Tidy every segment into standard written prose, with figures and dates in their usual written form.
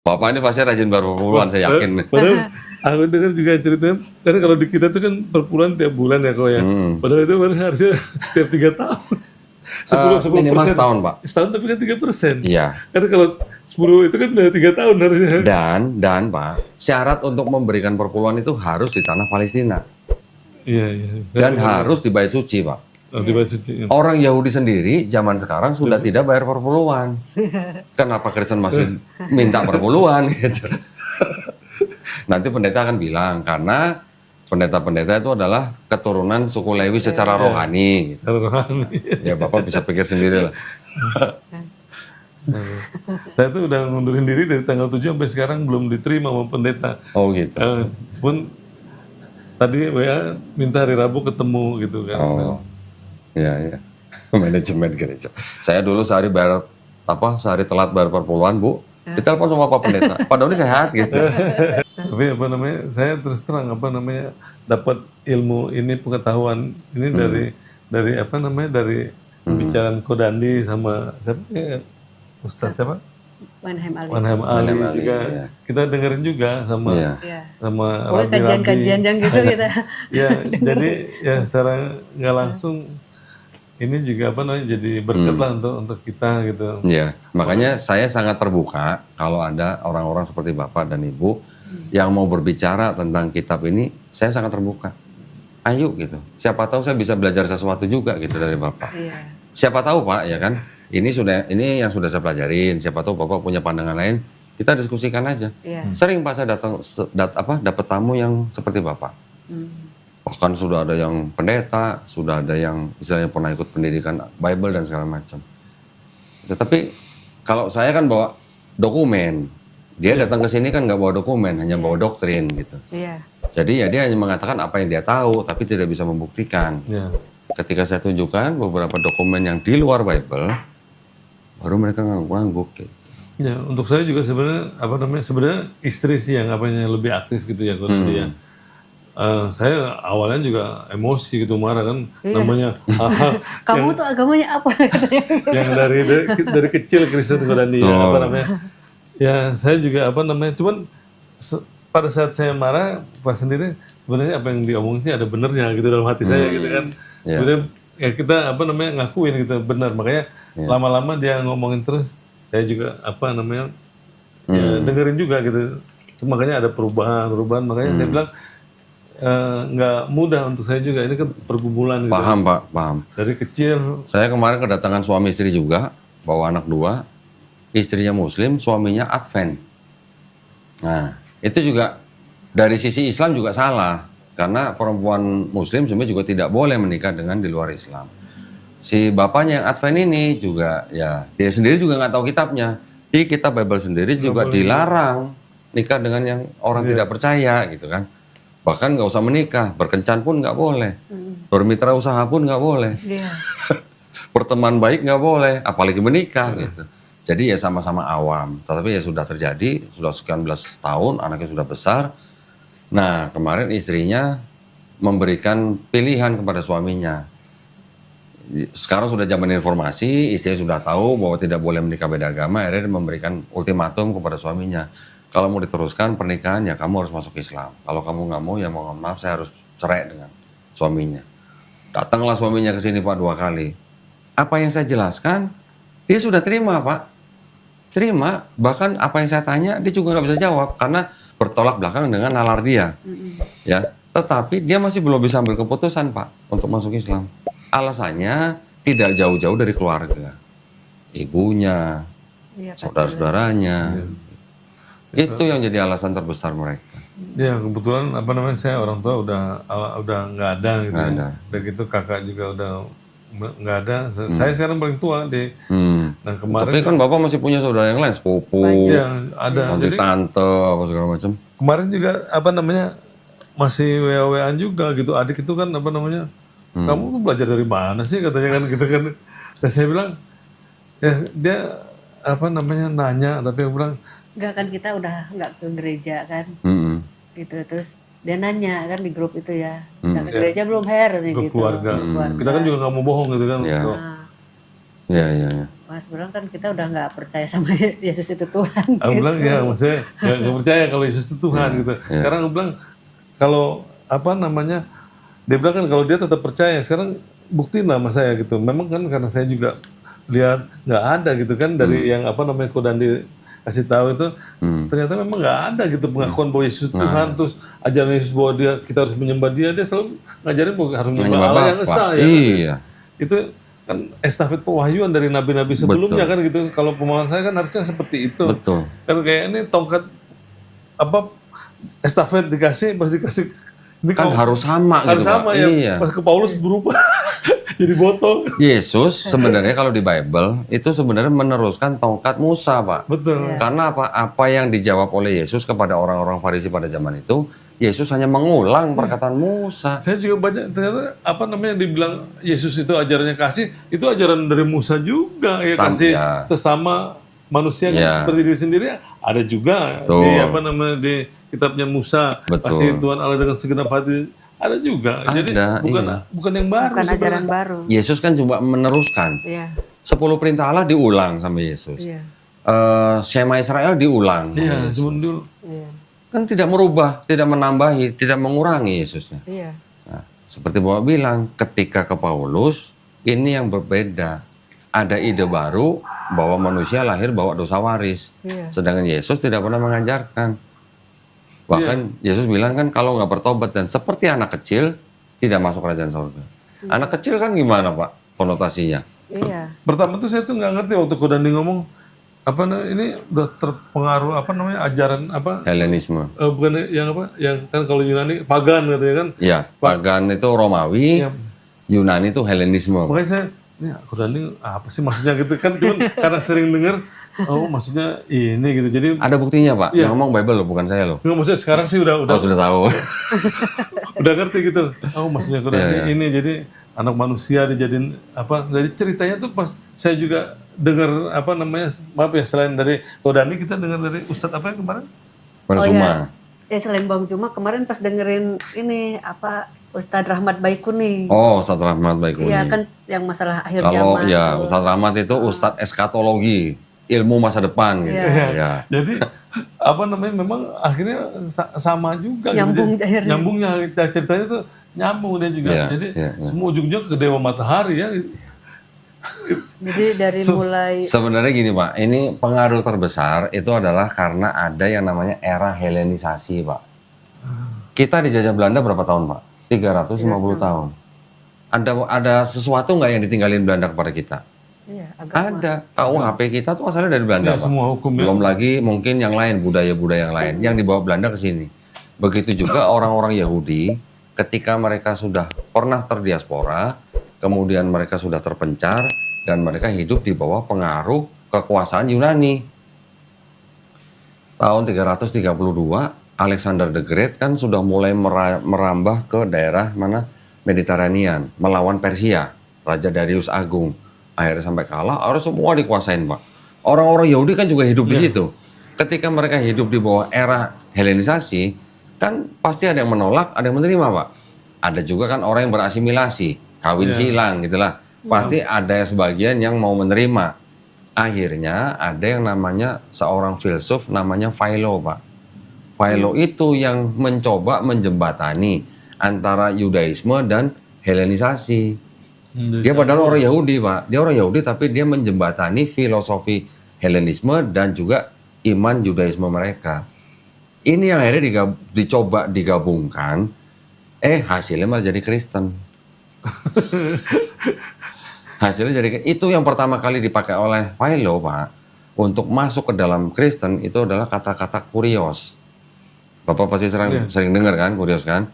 Bapak ini pasti rajin berperpuluhan, saya yakin. Padahal aku dengar juga ceritanya, karena kalau di kita tuh kan perpuluhan tiap bulan ya kok ya. Padahal itu harusnya tiap 3 tahun. 10 Minimal 10%. setahun, Pak. Setahun tapi kan 3%. Iya. Karena kalau 10 itu kan udah 3 tahun harusnya. Dan Pak, syarat untuk memberikan perpuluhan itu harus di tanah Palestina. Iya, iya. Dan harus di Bait Suci, Pak. Oh, di Bait Suci. Orang Yahudi sendiri zaman sekarang sudah tidak bayar perpuluhan. Kenapa Kristen masih minta perpuluhan gitu. Nanti pendeta akan bilang karena pendeta-pendeta itu adalah keturunan suku Lewi secara rohani gitu. Secara rohani. Ya Bapak bisa pikir sendiri lah. Saya tuh udah ngundurin diri dari tanggal 7 sampai sekarang belum diterima sama pendeta. Oh gitu. Pun tadi WA minta hari Rabu ketemu gitu kan. Oh. Iya, iya. Manajemen gereja. Saya dulu sehari telat bayar perpuluhan, Bu. Ditelepon sama Pak Pendeta. Pak Doni sehat gitu. Tapi apa namanya, saya terus terang apa namanya dapat ilmu ini, pengetahuan ini dari apa namanya, dari pembicaraan Kodandi sama siapa ya, Ustadz siapa? Wanham Ali juga iya. kita dengerin juga sama Iya. sama Oh, kajian-kajian yang gitu kita. ya jadi ya secara nggak langsung ini juga apa namanya jadi berkat lah untuk kita gitu. Iya, makanya saya sangat terbuka kalau ada orang-orang seperti Bapak dan Ibu yang mau berbicara tentang kitab ini, saya sangat terbuka. Ayo gitu. Siapa tahu saya bisa belajar sesuatu juga gitu dari Bapak. Iya. Siapa tahu Pak, ya kan? Ini yang sudah saya pelajarin. Siapa tahu Bapak punya pandangan lain, kita diskusikan aja. Iya. Sering Pak saya dapat tamu yang seperti Bapak. Bahkan sudah ada yang pendeta, sudah ada yang istilahnya pernah ikut pendidikan Bible dan segala macam. Tetapi kalau saya kan bawa dokumen, dia datang ke sini kan nggak bawa dokumen, hanya bawa doktrin gitu. Iya. Jadi ya dia hanya mengatakan apa yang dia tahu, tapi tidak bisa membuktikan. Ya. Ketika saya tunjukkan beberapa dokumen yang di luar Bible, baru mereka ngangguk-ngangguk. Gitu. Ya, untuk saya juga sebenarnya apa namanya, sebenarnya istri sih yang apanya lebih aktif gitu ya kalau dia. Saya awalnya juga emosi gitu, marah kan, namanya Kamu tuh agamanya apa? yang dari kecil Kristen Kodandi ya, apa namanya, ya saya juga apa namanya, cuman pada saat saya marah pas sendiri sebenarnya apa yang diomongin sih ada benernya gitu dalam hati saya gitu kan. Sebenarnya ya kita apa namanya ngakuin gitu benar, makanya lama-lama dia ngomongin terus saya juga apa namanya ya dengerin juga gitu, makanya ada perubahan makanya saya bilang nggak mudah untuk saya juga, ini kan pergumulan gitu. Paham Pak, paham. Dari kecil. Saya kemarin kedatangan suami istri juga, bawa anak 2, istrinya Muslim, suaminya Advent. Nah, itu juga dari sisi Islam juga salah, karena perempuan Muslim sebenarnya juga tidak boleh menikah dengan di luar Islam. Si bapaknya yang Advent ini juga, ya dia sendiri juga nggak tahu kitabnya. Di kitab Bible sendiri juga dilarang nikah dengan yang orang tidak percaya gitu kan. Bahkan nggak usah menikah, berkencan pun nggak boleh, bermitra usaha pun nggak boleh, berteman baik nggak boleh, apalagi menikah gitu. Jadi ya sama-sama awam, tetapi ya sudah terjadi, sudah sekian belas tahun, anaknya sudah besar. Nah kemarin istrinya memberikan pilihan kepada suaminya. Sekarang sudah zaman informasi, istrinya sudah tahu bahwa tidak boleh menikah beda agama, akhirnya memberikan ultimatum kepada suaminya. Kalau mau diteruskan pernikahan ya kamu harus masuk Islam. Kalau kamu nggak mau ya mohon maaf saya harus cerai dengan suaminya. Datanglah suaminya ke sini Pak 2 kali. Apa yang saya jelaskan dia sudah terima Pak. Terima, bahkan apa yang saya tanya dia juga nggak bisa jawab karena bertolak belakang dengan nalar dia. Ya, tetapi dia masih belum bisa ambil keputusan Pak untuk masuk Islam. Alasannya tidak jauh-jauh dari keluarga. Ibunya, saudara-saudaranya. Itu yang jadi alasan terbesar mereka. Ya kebetulan apa namanya saya orang tua udah nggak ada gitu. Nggak ada. Dan gitu kakak juga udah nggak ada. Saya sekarang paling tua deh. Nah kemarin. Tapi kan Bapak masih punya saudara yang lain, sepupu, ada. nanti Jadi, tante, apa segala macam. kemarin juga apa namanya masih WA-WAan juga gitu. Adik itu kan apa namanya, kamu tuh belajar dari mana sih katanya kan gitu kan. Dan saya bilang ya dia apa namanya nanya, tapi aku bilang Enggak kan kita udah nggak ke gereja kan, gitu terus dia nanya kan di grup itu ya, udah ke gereja belum Her gitu. keluarga. Kita kan juga nggak mau bohong gitu kan. Ya. Ya. Mas bilang kan kita udah nggak percaya sama Yesus itu Tuhan. Aku bilang ya, maksudnya nggak percaya kalau Yesus itu Tuhan gitu. Sekarang aku bilang kalau apa namanya, dia bilang kan kalau dia tetap percaya, sekarang buktiin lah sama saya gitu. Memang kan karena saya juga lihat nggak ada gitu kan dari yang apa namanya Kodandi kasih tahu itu, ternyata memang nggak ada gitu pengakuan bahwa Yesus Tuhan, terus ajaran Yesus bahwa kita harus menyembah dia selalu ngajarin bahwa harus menyembah Allah yang esa ya. Iya. Itu kan estafet pewahyuan dari nabi-nabi sebelumnya kan gitu. Kalau pemahaman saya kan harusnya seperti itu. Betul. Kan kayak ini tongkat apa estafet dikasih pas dikasih ini Kan harus sama harus gitu, sama Pak. ya. Iya. Pas ke Paulus berubah jadi botol. Yesus sebenarnya kalau di Bible itu sebenarnya meneruskan tongkat Musa, Pak. Betul. Karena apa? Apa yang dijawab oleh Yesus kepada orang-orang Farisi pada zaman itu, Yesus hanya mengulang perkataan Musa. Saya juga baca ternyata apa namanya dibilang Yesus itu ajarannya kasih, itu ajaran dari Musa juga ya, kasih ya. sesama manusia kan Ya. seperti diri sendiri ada juga Betul. di apa namanya di kitabnya Musa, Betul. kasih Tuhan Allah dengan segenap hati, ada juga. Jadi Ada, bukan yang baru Bukan sebenarnya. ajaran baru. Yesus kan cuma meneruskan. Iya, 10 perintah Allah diulang sama Yesus. iya, Shema Israel diulang. sama Iya, Yesus. cuma dulu. iya, Kan tidak merubah, tidak menambahi, tidak mengurangi Yesusnya. iya, Nah, seperti Bapak bilang, ketika ke Paulus, ini yang berbeda. Ada ide baru bahwa manusia lahir bawa dosa waris. iya. Sedangkan Yesus tidak pernah mengajarkan. Bahkan Yesus bilang kan kalau nggak bertobat dan seperti anak kecil, tidak masuk kerajaan surga. Anak kecil kan gimana Pak konotasinya? Iya, Pertama tuh saya tuh nggak ngerti waktu Kodandi ngomong apa ini udah terpengaruh apa namanya ajaran apa Helenisme. bukan yang apa yang kan kalau Yunani pagan gitu ya kan. Ya, pagan itu Romawi, Iya. Yunani itu Helenisme. Makanya saya, ini Kodandi apa sih maksudnya gitu kan, cuman karena sering dengar, oh maksudnya ini gitu, jadi Ada buktinya Pak, Iya. yang ngomong Bible loh, bukan saya loh. nggak maksudnya sekarang sih udah Oh sudah tahu. udah ngerti gitu, oh maksudnya Kodandi ini jadi anak manusia dijadiin apa, dari ceritanya tuh pas saya juga dengar apa namanya, maaf ya selain dari Kodandi kita dengar dari Ustadz apa yang kemarin? Bang Oh, Suma. iya. Selain Bang Cuma kemarin pas dengerin ini apa Ustadz Rahmat Baikuni. Oh, Ustadz Rahmat Baikuni. Iya kan yang masalah akhir Kalau zaman. ya Ustadz Rahmat itu Ustadz eskatologi, ilmu masa depan gitu. Iya. Ya. Jadi apa namanya memang akhirnya sama juga Nyambung gitu. akhirnya. Nyambungnya ceritanya tuh nyambung dia juga. Iya, Jadi iya. semua ujung-ujung ke Dewa Matahari ya. Jadi dari mulai Sebenarnya gini Pak, ini pengaruh terbesar itu adalah karena ada yang namanya era Helenisasi Pak. Kita dijajah Belanda berapa tahun Pak? 350 tahun. Ada sesuatu nggak yang ditinggalin Belanda kepada kita? iya, agama. Ada. KUHP kita tuh asalnya dari Belanda Ya, Pak. semua hukum ya. Belum lagi mungkin yang lain, budaya-budaya yang lain yang dibawa Belanda ke sini. Begitu juga orang-orang Yahudi ketika mereka sudah pernah terdiaspora, kemudian mereka sudah terpencar dan mereka hidup di bawah pengaruh kekuasaan Yunani. Tahun 332 Alexander the Great kan sudah mulai merambah ke daerah mana Mediterranean, melawan Persia, Raja Darius Agung. Akhirnya sampai kalah, harus semua dikuasain Pak. Orang-orang Yahudi kan juga hidup di situ. Ketika mereka hidup di bawah era Helenisasi, kan pasti ada yang menolak, ada yang menerima Pak. Ada juga kan orang yang berasimilasi, kawin silang gitulah. Pasti ada sebagian yang mau menerima. Akhirnya ada yang namanya seorang filsuf namanya Philo Pak. Philo itu yang mencoba menjembatani antara Yudaisme dan Helenisasi. Dia padahal orang Yahudi Pak. Dia orang Yahudi tapi dia menjembatani filosofi Helenisme dan juga iman Yudaisme mereka. Ini yang akhirnya dicoba digabungkan, hasilnya malah jadi Kristen. Hasilnya jadi itu yang pertama kali dipakai oleh Philo Pak untuk masuk ke dalam Kristen itu adalah kata-kata kurios. Bapak pasti sering dengar kan kurios kan?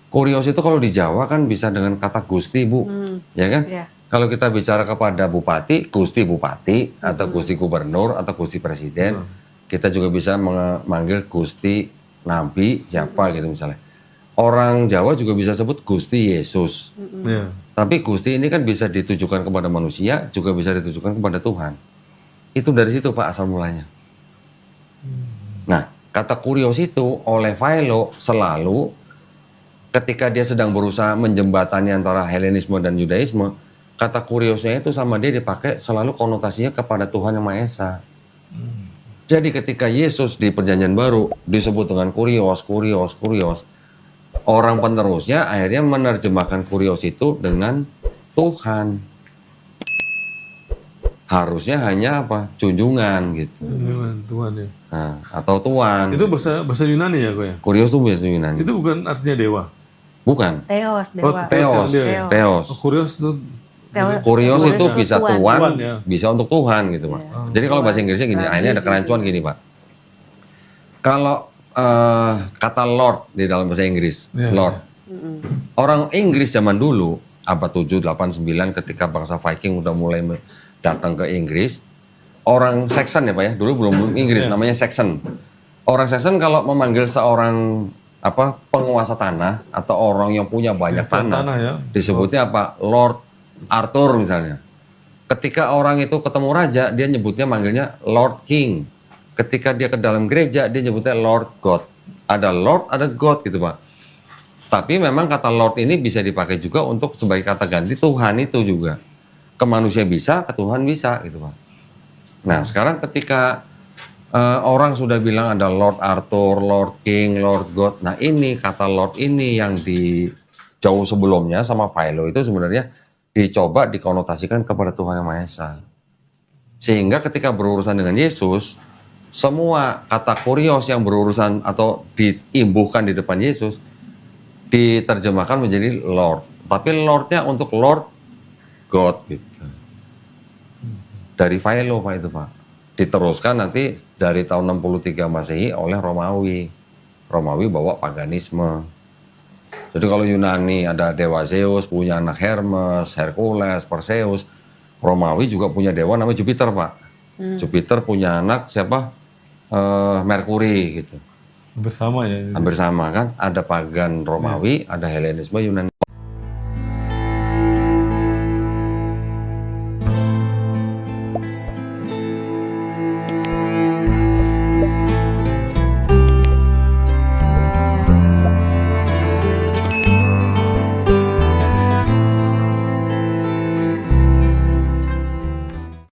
Kurios itu kalau di Jawa kan bisa dengan kata Gusti Bu, ya kan? Iya. Kalau kita bicara kepada Bupati, Gusti Bupati atau Gusti Gubernur atau Gusti Presiden, kita juga bisa memanggil Gusti Nabi siapa gitu misalnya. Orang Jawa juga bisa sebut Gusti Yesus. Iya. Tapi Gusti ini kan bisa ditujukan kepada manusia, juga bisa ditujukan kepada Tuhan. Itu dari situ Pak asal mulanya. Nah, kata kurios itu oleh Philo selalu ketika dia sedang berusaha menjembatani antara Helenisme dan Yudaisme, kata kuriosnya itu sama dia dipakai selalu konotasinya kepada Tuhan Yang Maha Esa. Jadi ketika Yesus di Perjanjian Baru disebut dengan kurios, orang penerusnya akhirnya menerjemahkan kurios itu dengan Tuhan. Harusnya hanya apa? Junjungan gitu. Tuhan ya. Nah, atau tuan. Itu bahasa Yunani ya kok ya? Kurios itu bahasa Yunani. Itu bukan artinya dewa. Bukan. Theos, Oh, dewa. Theos. Theos. Theos. Kurios itu Kurios itu untuk bisa Tuhan. tuan, Tuan, ya. bisa untuk Tuhan gitu Pak. Jadi kalau bahasa Inggrisnya gini, ini ada kerancuan gini Pak. Kalau kata Lord di dalam bahasa Inggris, Ya. Lord. Orang Inggris zaman dulu, abad 7, 8, 9 ketika bangsa Viking udah mulai datang ke Inggris, orang Saxon ya Pak ya, dulu belum Inggris, namanya Saxon. Orang Saxon kalau memanggil seorang penguasa tanah atau orang yang punya banyak tanah, ya. disebutnya apa? Lord Arthur misalnya. Ketika orang itu ketemu raja, dia nyebutnya manggilnya Lord King. Ketika dia ke dalam gereja, dia nyebutnya Lord God. Ada Lord, ada God gitu Pak. Tapi memang kata Lord ini bisa dipakai juga untuk sebagai kata ganti Tuhan itu juga. Ke manusia bisa, ke Tuhan bisa gitu Pak. Nah sekarang ketika orang sudah bilang ada Lord Arthur, Lord King, Lord God. Nah ini kata Lord ini yang di jauh sebelumnya sama Philo itu sebenarnya dicoba dikonotasikan kepada Tuhan Yang Maha Esa. Sehingga ketika berurusan dengan Yesus, semua kata kurios yang berurusan atau diimbuhkan di depan Yesus, diterjemahkan menjadi Lord. Tapi Lordnya untuk Lord God gitu. Dari Philo Pak itu Pak. Diteruskan nanti dari tahun 63 Masehi oleh Romawi. Romawi bawa paganisme. Jadi kalau Yunani ada dewa Zeus, punya anak Hermes, Hercules, Perseus. Romawi juga punya dewa namanya Jupiter Pak. Jupiter punya anak siapa? Merkuri gitu. Bersama ya. Hampir sama kan, ada pagan Romawi, ada Helenisme Yunani.